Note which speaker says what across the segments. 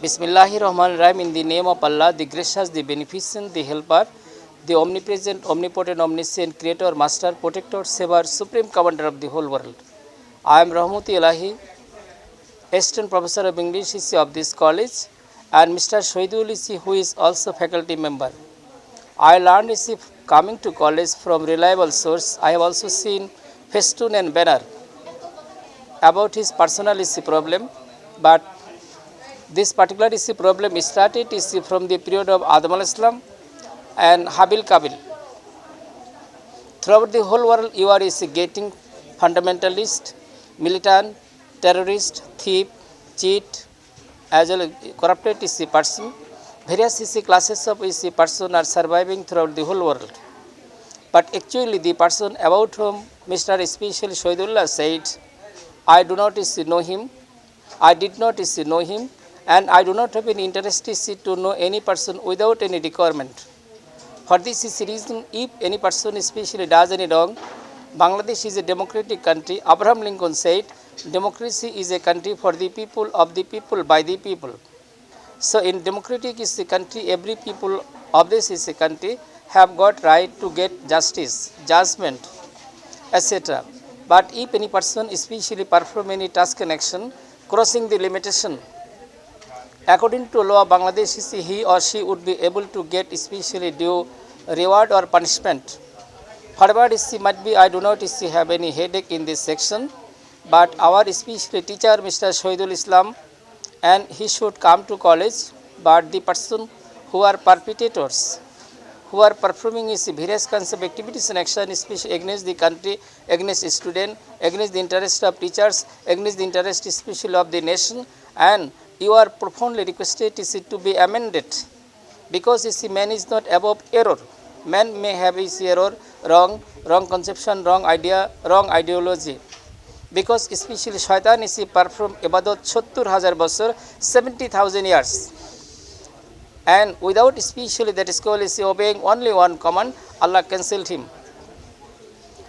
Speaker 1: Bismillahirrahmanirrahim. In the name of Allah, the gracious, the beneficent, the helper, the omnipresent, omnipotent, omniscient, creator, master, protector, saver, supreme commander of the whole world. I am Rahmati Elahi, assistant professor of English of this college, and Mr. Shoidul who is also faculty member. I learned coming to college from reliable source. I have also seen festoon and banner about his personal problem, but this particular problem started from the period of Adam al-Islam and Habil Kabil. Throughout the whole world, you are getting fundamentalist, militant, terrorist, thief, cheat, as well as corrupted person. Various classes of person are surviving throughout the whole world. But actually, the person about whom Mr. Especially Shoidullah said, I do not know him, I did not know him, and I do not have any interest to know any person without any requirement. For this reason, if any person especially does any wrong, Bangladesh is a democratic country. Abraham Lincoln said, democracy is a country for the people, of the people, by the people. So in democratic is a country, every people of this is a country have got right to get justice, judgment, etc. But if any person especially perform any task and action crossing the limitation, according to law of Bangladesh, he or she would be able to get especially due reward or punishment. Whatever might be, I do not have any headache in this section, but our especially teacher, Mr. Shoidul Islam, and he should come to college, but the person who are perpetrators, who are performing various kinds of activities and action, especially against the country, against student, against the interest of teachers, against the interest especially of the nation, and you are profoundly requested to be amended, because man is not above error. Man may have his error, wrong conception, wrong idea, wrong ideology. Because especially Shaitan is performed ibadat 70,000 bashar, 70,000 years. And without especially that is called obeying only one command, Allah cancelled him.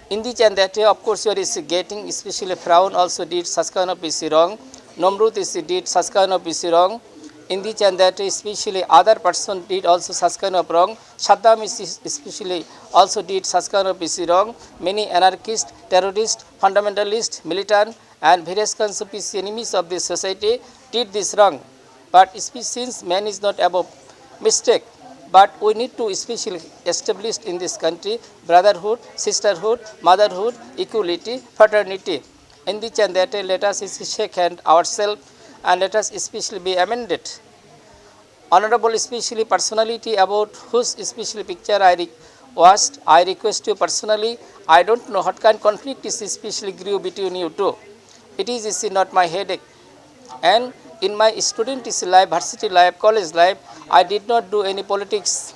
Speaker 1: In this and that way, of course, you are getting especially Firaun also did such kind of wrong. Namrud did such kind of wrong. In this and that way, especially other person did also such kind of wrong. Saddam especially also did such kind of wrong. Many anarchists, terrorists, fundamentalists, militant, and various kinds of enemies of this society did this wrong. But since man is not above mistake, but we need to especially establish in this country brotherhood, sisterhood, motherhood, equality, fraternity. In this and that way, let us shake hand ourselves and let us especially be amended. Honorable especially personality about whose especially picture I watched, I request you personally, I don't know what kind of conflict is especially grew between you two. It is not my headache. And in my student life, varsity life, college life, I did not do any politics.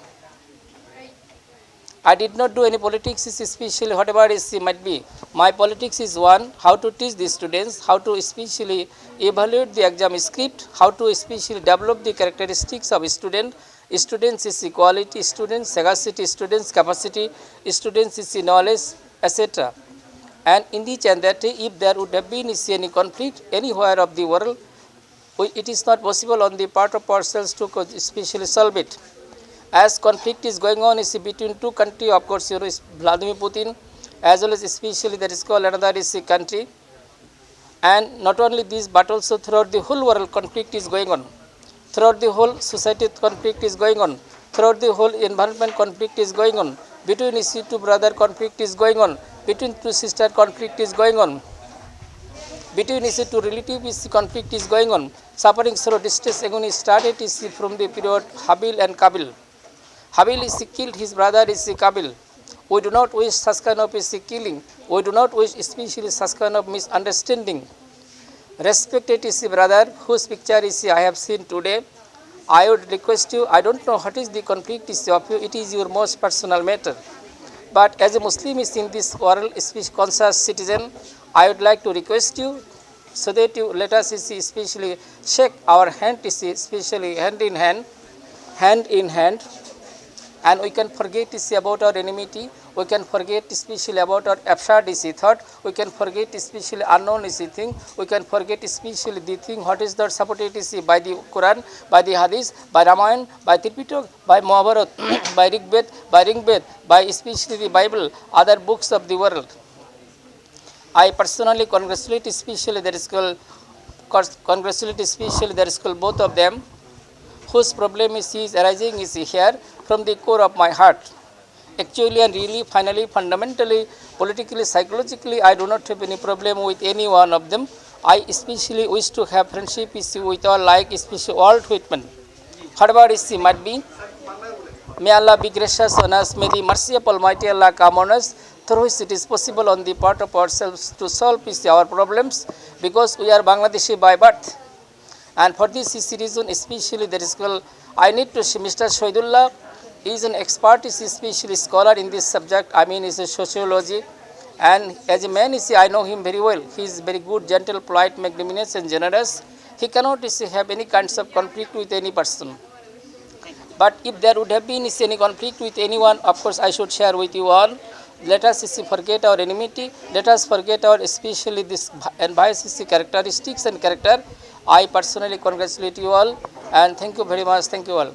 Speaker 1: I did not do any politics, especially whatever might be. My politics is one, how to teach the students, how to especially evaluate the exam script, how to especially develop the characteristics of students is equality, students sagacity, students capacity, students is knowledge, etc. And in this and that, if there would have been any conflict anywhere of the world, it is not possible on the part of ourselves to especially solve it. As conflict is going on between two countries, of course, is Vladimir Putin, as well as especially that is called another country. And not only this, but also throughout the whole world conflict is going on. Throughout the whole society conflict is going on. Throughout the whole environment conflict is going on. Between two brother conflict is going on. Between two sister conflict is going on. Between two relatives conflict is going on. Suffering, sorrow, distress agony started from the period Habil and Kabil. Habil killed his brother Kabil. We do not wish such kind of killing. We do not wish especially such kind of misunderstanding. Respected brother, whose picture I have seen today, I would request you, I don't know what is the conflict of you, it is your most personal matter. But as a Muslim in this world, conscious citizen, I would like to request you so that you let us especially shake our hand, especially hand in hand, and we can forget about our enmity, We can forget especially about our absurd thought. We can forget especially unknown thing. We can forget especially the thing what is the supported by the Quran, by the Hadith, by Ramayana, by Tripitak, by Mahabharat, by Rigbed, by especially the Bible, other books of the world. I personally congratulate especially the school, both of them, whose problem is arising is here from the core of my heart. Actually and really, finally, fundamentally, politically, psychologically, I do not have any problem with any one of them. I especially wish to have friendship with all, like especially Walt Whitman. Whatever might be, may Allah be gracious on us. May the mercy of Almighty Allah come on us, through which it is possible on the part of ourselves to solve our problems, because we are Bangladeshi by birth. And for this reason, especially I need to see Mr. Shahidullah is an expert, is especially scholar in this subject. I mean, is a sociology, and as a man, I know him very well. He is very good, gentle, polite, magnanimous, and generous. He cannot have any kinds of conflict with any person. But if there would have been any conflict with anyone, of course, I should share with you all. Let us forget our enmity. Let us forget our especially this bias characteristics and character. I personally congratulate you all, and thank you very much. Thank you all.